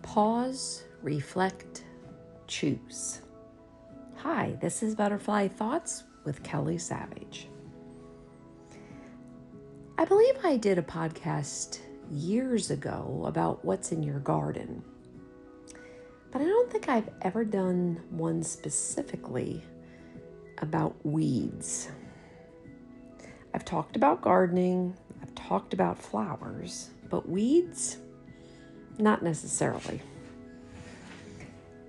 Pause, reflect, choose. Hi, this is Butterfly Thoughts with Kelly Savage. I believe I did a podcast years ago about what's in your garden, but I don't think I've ever done one specifically about weeds. I've talked about gardening, I've talked about flowers, but weeds, not necessarily.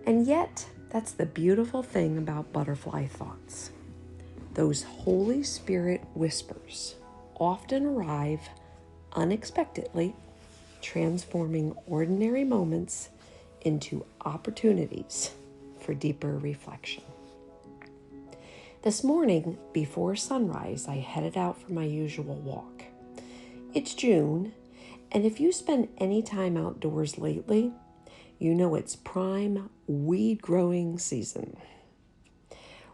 And yet, that's the beautiful thing about Butterfly Thoughts. Those Holy Spirit whispers often arrive unexpectedly, transforming ordinary moments into opportunities for deeper reflection. This morning, before sunrise, I headed out for my usual walk. It's June, and if you spend any time outdoors lately, you know it's prime weed growing season.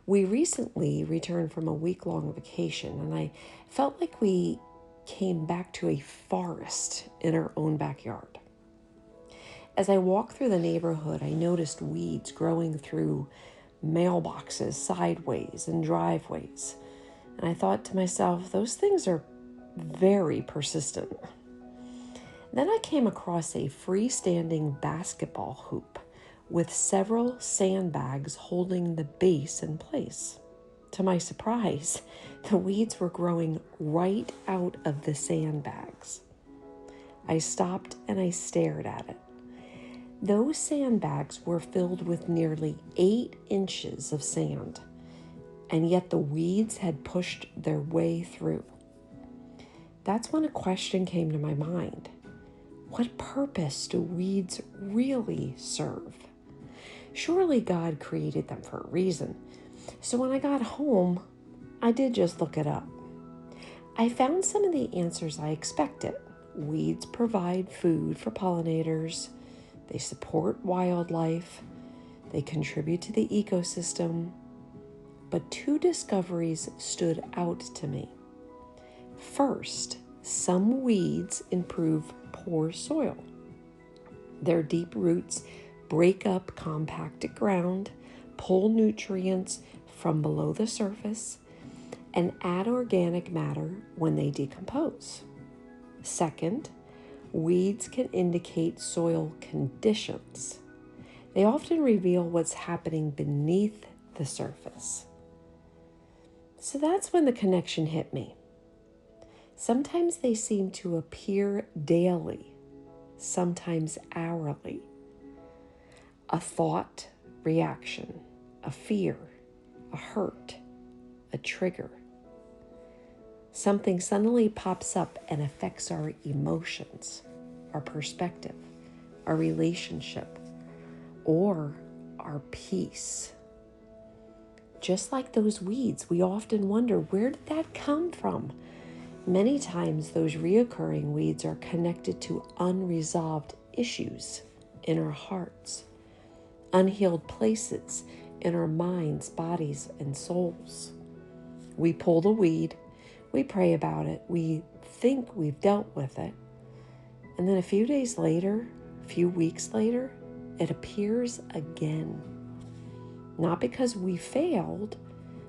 We recently returned from a week-long vacation, and I felt like we came back to a forest in our own backyard. As I walked through the neighborhood, I noticed weeds growing through mailboxes, sideways, and driveways. And I thought to myself, those things are very persistent. Then I came across a freestanding basketball hoop with several sandbags holding the base in place. To my surprise, the weeds were growing right out of the sandbags. I stopped and I stared at it. Those sandbags were filled with nearly 8 inches of sand, and yet the weeds had pushed their way through. That's when a question came to my mind. What purpose do weeds really serve? Surely God created them for a reason. So when I got home, I did just look it up. I found some of the answers I expected. Weeds provide food for pollinators. They support wildlife. They contribute to the ecosystem. But 2 discoveries stood out to me. First, some weeds improve poor soil. Their deep roots break up compacted ground, pull nutrients from below the surface, and add organic matter when they decompose. Second, weeds can indicate soil conditions. They often reveal what's happening beneath the surface. So that's when the connection hit me. Sometimes they seem to appear daily, sometimes hourly. A thought, reaction, a fear, a hurt, a trigger. Something suddenly pops up and affects our emotions, our perspective, our relationship, or our peace. Just like those weeds, we often wonder, where did that come from? Many times those reoccurring weeds are connected to unresolved issues in our hearts, unhealed places in our minds, bodies, and souls. We pull the weed, we pray about it, we think we've dealt with it, and then a few days later, a few weeks later, it appears again. Not because we failed,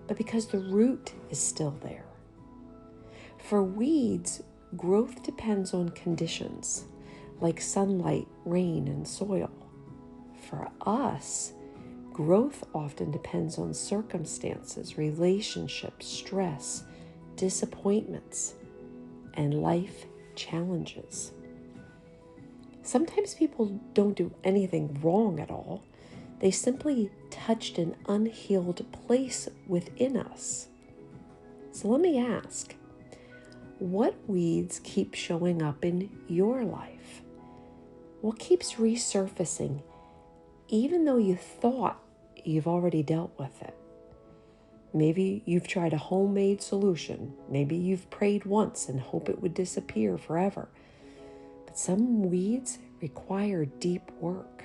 but because the root is still there. For weeds, growth depends on conditions like sunlight, rain, and soil. For us, growth often depends on circumstances, relationships, stress, disappointments, and life challenges. Sometimes people don't do anything wrong at all. They simply touched an unhealed place within us. So let me ask, what weeds keep showing up in your life? What keeps resurfacing even though you thought you've already dealt with it? Maybe you've tried a homemade solution. Maybe you've prayed once and hope it would disappear forever. But some weeds require deep work.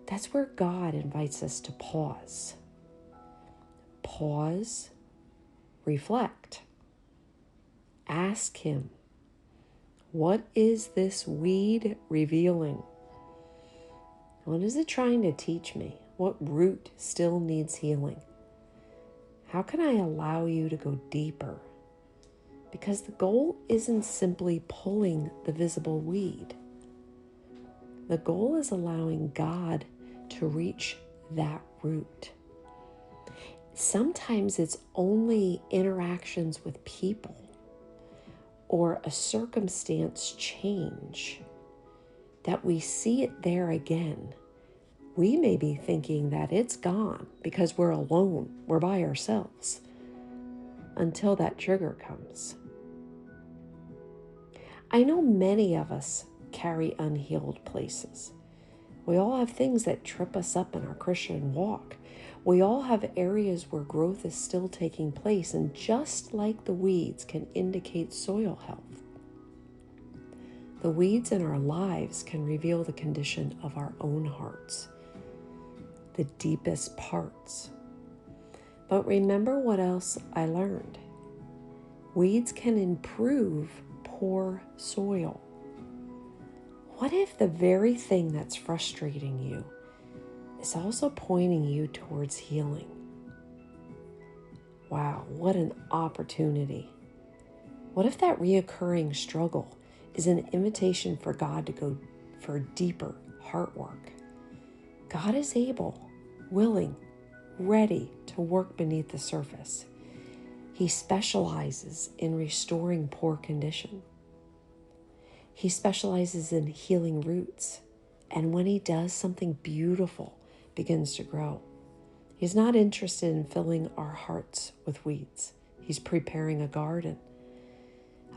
That's where God invites us to pause. Pause, reflect. Ask Him, what is this weed revealing? What is it trying to teach me? What root still needs healing? How can I allow you to go deeper? Because the goal isn't simply pulling the visible weed. The goal is allowing God to reach that root. Sometimes it's only interactions with people or a circumstance change that we see it there again. We may be thinking that it's gone because we're alone, we're by ourselves, until that trigger comes. I know many of us carry unhealed places. We all have things that trip us up in our Christian walk. We all have areas where growth is still taking place, and just like the weeds can indicate soil health, the weeds in our lives can reveal the condition of our own hearts, the deepest parts. But remember what else I learned. Weeds can improve poor soil. What if the very thing that's frustrating you is also pointing you towards healing? Wow, what an opportunity. What if that reoccurring struggle is an invitation for God to go for deeper heart work? God is able, willing, ready to work beneath the surface. He specializes in restoring poor condition. He specializes in healing roots. And when he does, something beautiful begins to grow. He's not interested in filling our hearts with weeds. He's preparing a garden,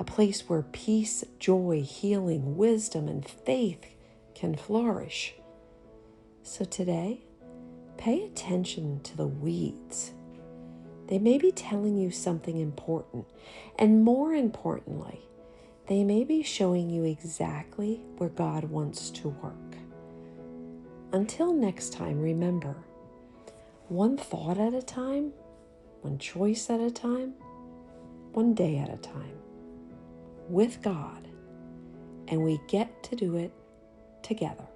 a place where peace, joy, healing, wisdom, and faith can flourish. So today, pay attention to the weeds. They may be telling you something important, and more importantly, they may be showing you exactly where God wants to work. Until next time, remember, one thought at a time, one choice at a time, one day at a time, with God, and we get to do it together.